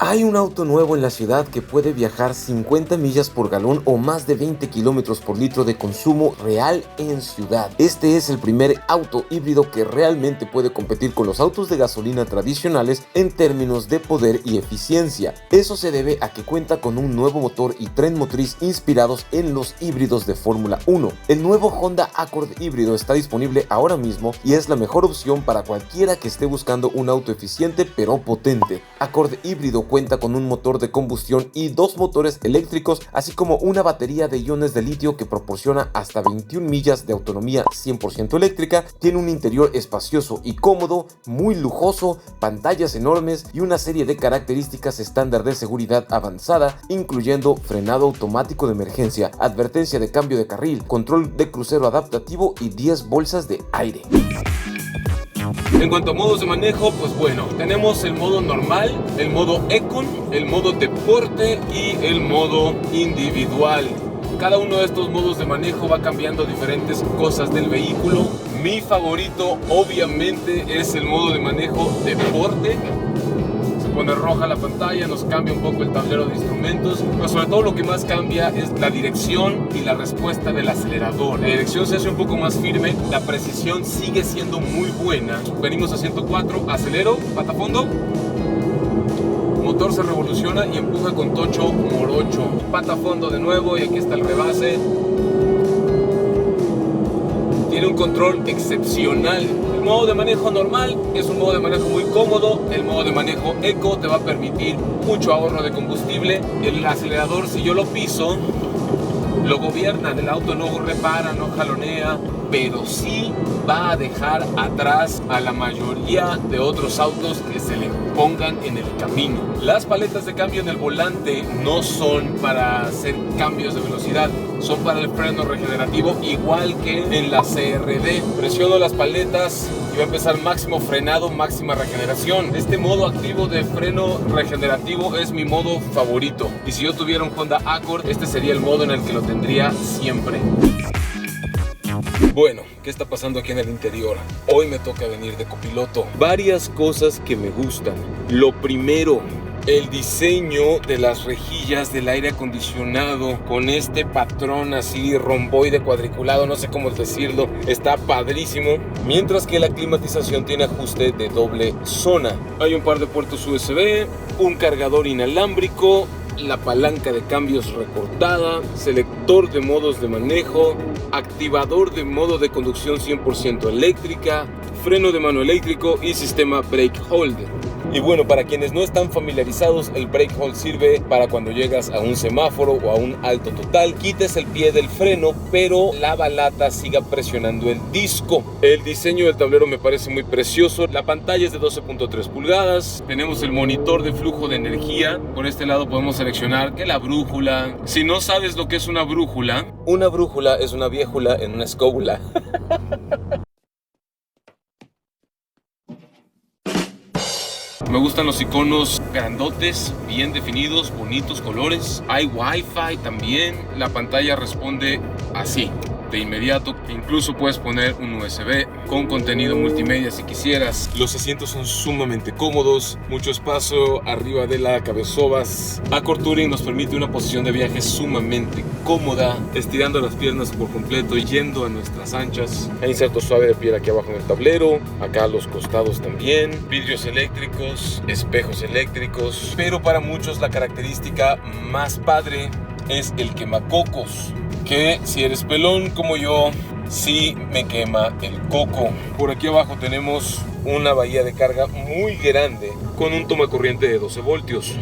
Hay un auto nuevo en la ciudad que puede viajar 50 millas por galón o más de 20 kilómetros por litro de consumo real en ciudad. Este es el primer auto híbrido que realmente puede competir con los autos de gasolina tradicionales en términos de poder y eficiencia. Eso se debe a que cuenta con un nuevo motor y tren motriz inspirados en los híbridos de Fórmula 1. El nuevo Honda Accord híbrido está disponible ahora mismo y es la mejor opción para cualquiera que esté buscando un auto eficiente pero potente. Accord híbrido cuenta con un motor de combustión y dos motores eléctricos, así como una batería de iones de litio que proporciona hasta 21 millas de autonomía 100% eléctrica. Tiene un interior espacioso y cómodo, muy lujoso, pantallas enormes y una serie de características estándar de seguridad avanzada, incluyendo frenado automático de emergencia, advertencia de cambio de carril, control de crucero adaptativo y 10 bolsas de aire. En cuanto a modos de manejo, pues bueno, tenemos el modo normal, el modo Econ, el modo deporte y el modo individual. Cada uno de estos modos de manejo va cambiando diferentes cosas del vehículo. Mi favorito obviamente es el modo de manejo deporte. Se pone roja la pantalla, nos cambia un poco el tablero de instrumentos, pero sobre todo lo que más cambia es la dirección y la respuesta del acelerador. La dirección se hace un poco más firme, la precisión sigue siendo muy buena. Venimos a 104, acelero, pata fondo. Motor se revoluciona y empuja con tocho morocho. Pata fondo de nuevo y aquí está el rebase. Tiene un control excepcional. El modo de manejo normal es un modo de manejo muy cómodo. El modo de manejo eco te va a permitir mucho ahorro de combustible. El acelerador, si yo lo piso, lo gobierna. El auto no repara, no jalonea, pero sí va a dejar atrás a la mayoría de otros autos que se le pongan en el camino. Las paletas de cambio en el volante no son para hacer cambios de velocidad, son para el freno regenerativo, igual que en la CRD. Presiono las paletas y va a empezar máximo frenado, máxima regeneración. Este modo activo de freno regenerativo es mi modo favorito. Y si yo tuviera un Honda Accord, este sería el modo en el que lo tendría siempre. Bueno, ¿qué está pasando aquí en el interior? Hoy me toca venir de copiloto. Varias cosas que me gustan. Lo primero, el diseño de las rejillas del aire acondicionado con este patrón así romboide cuadriculado, no sé cómo decirlo, está padrísimo. Mientras que la climatización tiene ajuste de doble zona. Hay un par de puertos USB, un cargador inalámbrico, la palanca de cambios recortada, selector de modos de manejo, activador de modo de conducción 100% eléctrica, freno de mano eléctrico y sistema brake hold. Y bueno, para quienes no están familiarizados, el brake hold sirve para cuando llegas a un semáforo o a un alto total, quites el pie del freno, pero la balata siga presionando el disco. El diseño del tablero me parece muy precioso. La pantalla es de 12.3 pulgadas. Tenemos el monitor de flujo de energía. Por este lado podemos seleccionar que la brújula. Si no sabes lo que es una brújula es una viejula en una escóbula. Me gustan los iconos grandotes, bien definidos, bonitos colores. Hay Wi-Fi también. La pantalla responde así, de inmediato. Incluso puedes poner un USB con contenido multimedia si quisieras. Los asientos son sumamente cómodos, mucho espacio arriba de la cabezombas. Accord Touring nos permite una posición de viaje sumamente cómoda, estirando las piernas por completo y yendo a nuestras anchas. Hay inserto suave de piel aquí abajo en el tablero, acá a los costados también, vidrios eléctricos, espejos eléctricos, pero para muchos la característica más padre es el quemacocos, que si eres pelón como yo, sí me quema el coco. Por aquí abajo tenemos una bahía de carga muy grande con un tomacorriente de 12 voltios.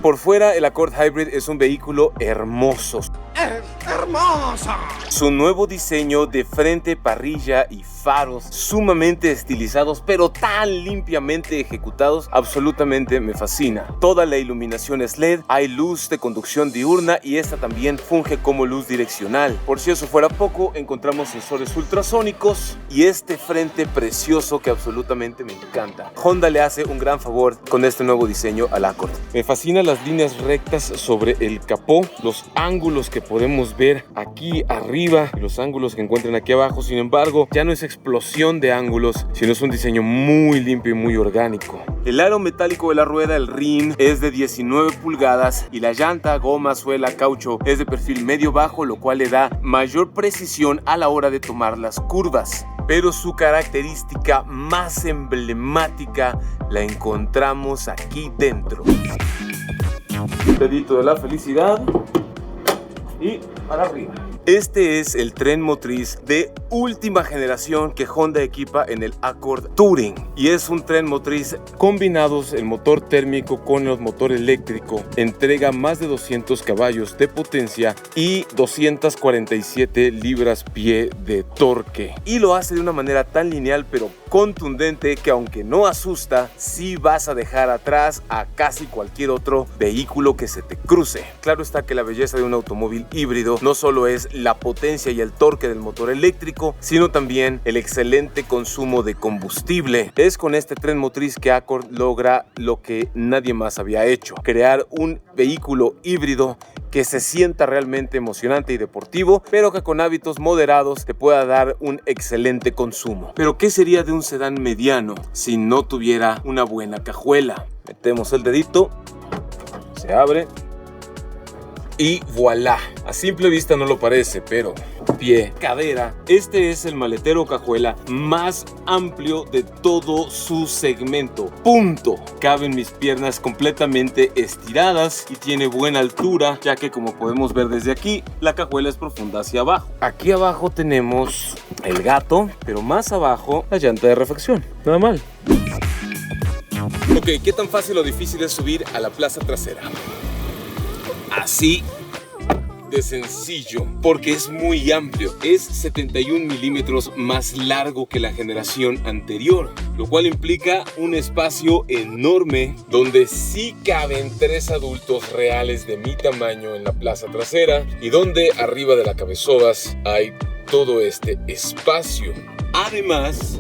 Por fuera, el Accord Hybrid es un vehículo hermoso. ¡Es hermosa! Su nuevo diseño de frente, parrilla y faros sumamente estilizados pero tan limpiamente ejecutados, absolutamente me fascina. Toda la iluminación es LED, hay luz de conducción diurna y esta también funge como luz direccional. Por si eso fuera poco, encontramos sensores ultrasónicos y este frente precioso que absolutamente me encanta. Honda le hace un gran favor con este nuevo diseño al Accord. Me fascinan las líneas rectas sobre el capó, los ángulos que podemos ver aquí arriba y los ángulos que encuentran aquí abajo. Sin embargo, ya no es explosión de ángulos, sino es un diseño muy limpio y muy orgánico. El aro metálico de la rueda, el rin, es de 19 pulgadas y la llanta, goma, suela, caucho es de perfil medio-bajo, lo cual le da mayor precisión a la hora de tomar las curvas. Pero su característica más emblemática la encontramos aquí dentro. Dedito de la felicidad y para arriba. Este es el tren motriz de última generación que Honda equipa en el Accord Touring, y es un tren motriz combinados el motor térmico con el motor eléctrico. Entrega más de 200 caballos de potencia y 247 libras-pie de torque, y lo hace de una manera tan lineal pero contundente que, aunque no asusta, sí vas a dejar atrás a casi cualquier otro vehículo que se te cruce. Claro está que la belleza de un automóvil híbrido no solo es la potencia y el torque del motor eléctrico, sino también el excelente consumo de combustible. Es con este tren motriz que Accord logra lo que nadie más había hecho: crear un vehículo híbrido que se sienta realmente emocionante y deportivo, pero que con hábitos moderados te pueda dar un excelente consumo. Pero ¿qué sería de un sedán mediano si no tuviera una buena cajuela? Metemos el dedito, se abre y voilà. A simple vista no lo parece, pero pie, cadera, este es el maletero cajuela más amplio de todo su segmento. Punto. Caben mis piernas completamente estiradas y tiene buena altura, ya que, como podemos ver desde aquí, la cajuela es profunda hacia abajo. Aquí abajo tenemos el gato, pero más abajo la llanta de refacción. Nada mal. Ok, ¿qué tan fácil o difícil es subir a la plaza trasera? Así de sencillo, porque es muy amplio. Es 71 milímetros más largo que la generación anterior, lo cual implica un espacio enorme donde sí caben 3 adultos reales de mi tamaño en la plaza trasera, y donde arriba de la cabezodas hay todo este espacio. Además,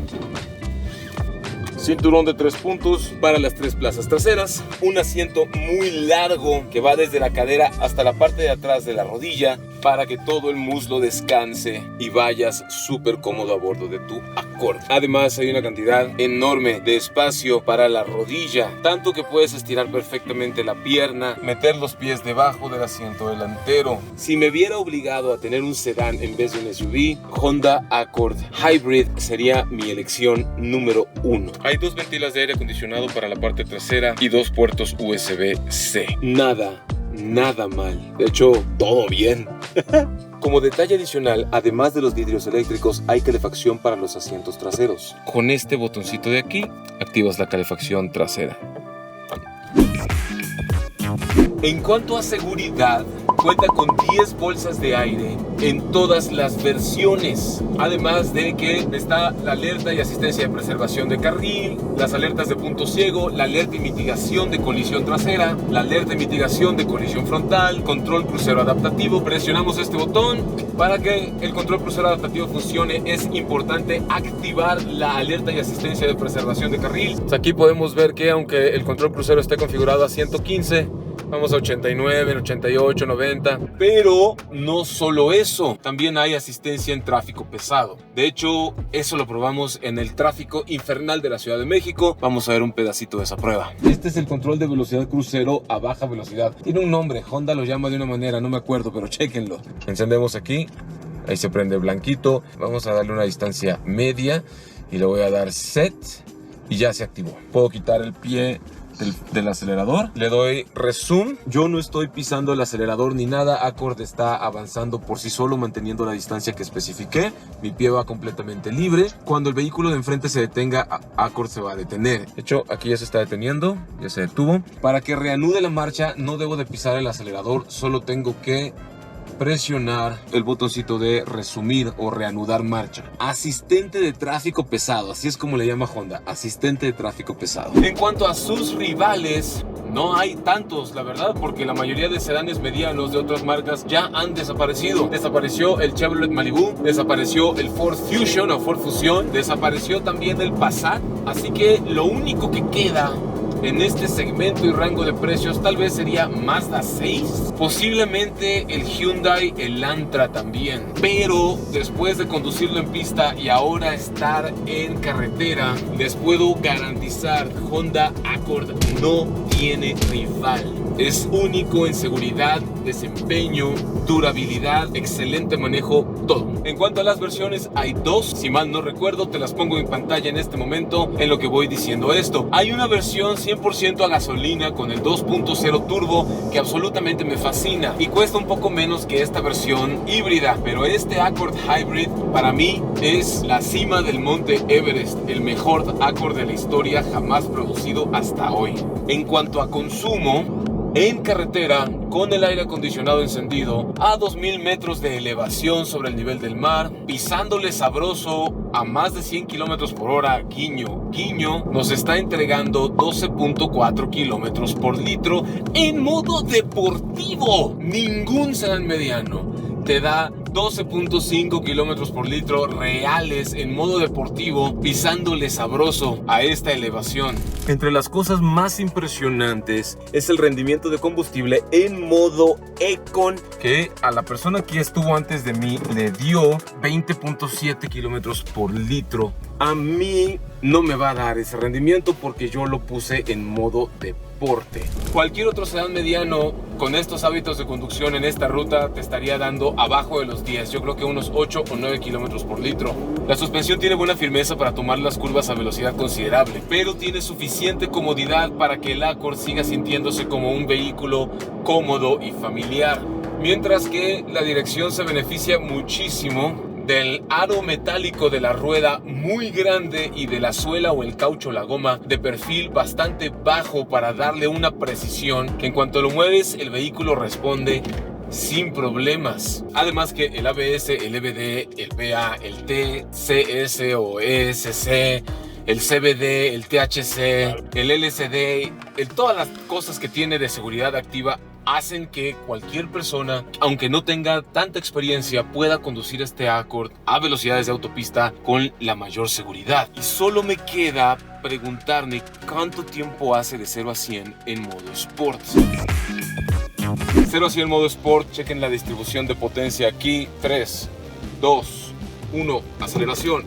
cinturón de 3 puntos para las 3 plazas traseras, un asiento muy largo que va desde la cadera hasta la parte de atrás de la rodilla para que todo el muslo descanse y vayas súper cómodo a bordo de tu Accord. Además, hay una cantidad enorme de espacio para la rodilla, tanto que puedes estirar perfectamente la pierna, meter los pies debajo del asiento delantero. Si me viera obligado a tener un sedán en vez de un SUV, Honda Accord Hybrid sería mi elección número 1. Hay 2 ventilas de aire acondicionado para la parte trasera y 2 puertos USB-C. Nada mal. De hecho, todo bien. Como detalle adicional, además de los vidrios eléctricos, hay calefacción para los asientos traseros. Con este botoncito de aquí, activas la calefacción trasera. En cuanto a seguridad, cuenta con 10 bolsas de aire en todas las versiones. Además de que está la alerta y asistencia de preservación de carril, las alertas de punto ciego, la alerta y mitigación de colisión trasera, la alerta y mitigación de colisión frontal, control crucero adaptativo. Presionamos este botón para que el control crucero adaptativo funcione. Es importante activar la alerta y asistencia de preservación de carril. Aquí podemos ver que, aunque el control crucero esté configurado a 115, vamos a 89, 88, 90. Pero no solo eso, también hay asistencia en tráfico pesado. De hecho, eso lo probamos en el tráfico infernal de la Ciudad de México. Vamos a ver un pedacito de esa prueba. Este es el control de velocidad crucero a baja velocidad. Tiene un nombre, Honda lo llama de una manera, no me acuerdo, pero chéquenlo. Encendemos aquí, ahí se prende blanquito. Vamos a darle una distancia media y le voy a dar set y ya se activó. Puedo quitar el pie del acelerador, le doy resume. Yo no estoy pisando el acelerador ni nada. Accord está avanzando por sí solo, manteniendo la distancia que especifiqué. Mi pie va completamente libre. Cuando el vehículo de enfrente se detenga, Accord se va a detener. De hecho, aquí ya se está deteniendo, ya se detuvo. Para que reanude la marcha, no debo de pisar el acelerador, solo tengo que presionar el botoncito de resumir o reanudar marcha. Asistente de tráfico pesado, así es como le llama Honda, asistente de tráfico pesado. En cuanto a sus rivales, no hay tantos, la verdad, porque la mayoría de sedanes medianos de otras marcas ya han desaparecido. Desapareció el Chevrolet Malibu, desapareció el Ford Fusion o Ford Fusion, desapareció también el Passat. Así que lo único que queda en este segmento y rango de precios tal vez sería Mazda 6, posiblemente el Hyundai Elantra también. Pero después de conducirlo en pista y ahora estar en carretera, les puedo garantizar, Honda Accord no tiene rival. Es único en seguridad, desempeño, durabilidad, excelente manejo, todo. En cuanto a las versiones, hay dos, si mal no recuerdo, te las pongo en pantalla en este momento en lo que voy diciendo esto. Hay una versión 100% a gasolina con el 2.0 turbo que absolutamente me fascina y cuesta un poco menos que esta versión híbrida, pero este Accord Hybrid para mí es la cima del monte Everest, el mejor Accord de la historia jamás producido hasta hoy. En cuanto a consumo, en carretera, con el aire acondicionado encendido, a 2000 metros de elevación sobre el nivel del mar, pisándole sabroso a más de 100 kilómetros por hora, guiño, guiño, nos está entregando 12.4 kilómetros por litro en modo deportivo. Ningún sedán mediano te da 12.5 kilómetros por litro reales en modo deportivo, pisándole sabroso a esta elevación. Entre las cosas más impresionantes es el rendimiento de combustible en modo Econ, que a la persona que estuvo antes de mí le dio 20.7 kilómetros por litro. A mí no me va a dar ese rendimiento porque yo lo puse en modo deporte. Cualquier otro sedán mediano con estos hábitos de conducción en esta ruta te estaría dando abajo de los 10, yo creo que unos 8 o 9 kilómetros por litro. La suspensión tiene buena firmeza para tomar las curvas a velocidad considerable, pero tiene suficiente comodidad para que el Accord siga sintiéndose como un vehículo cómodo y familiar. Mientras que la dirección se beneficia muchísimo del aro metálico de la rueda muy grande y de la suela o el caucho, la goma, de perfil bastante bajo para darle una precisión que en cuanto lo mueves el vehículo responde sin problemas. Además que el ABS, el EBD, el BA, el TCS o ESC, el CBD, el THC, el LCD, todas las cosas que tiene de seguridad activa hacen que cualquier persona, aunque no tenga tanta experiencia, pueda conducir este Accord a velocidades de autopista con la mayor seguridad. Y solo me queda preguntarme cuánto tiempo hace de 0 a 100 en modo Sport. 0 a 100 en modo Sport, chequen la distribución de potencia aquí. 3, 2, 1, aceleración.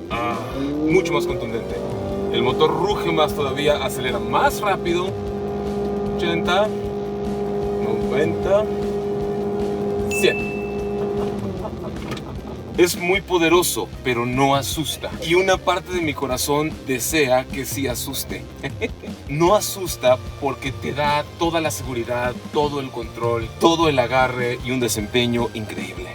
Mucho más contundente. El motor ruge más todavía, acelera más rápido. 80, 90, 100. Es muy poderoso, pero no asusta. Y una parte de mi corazón desea que sí asuste. No asusta porque te da toda la seguridad, todo el control, todo el agarre y un desempeño increíble.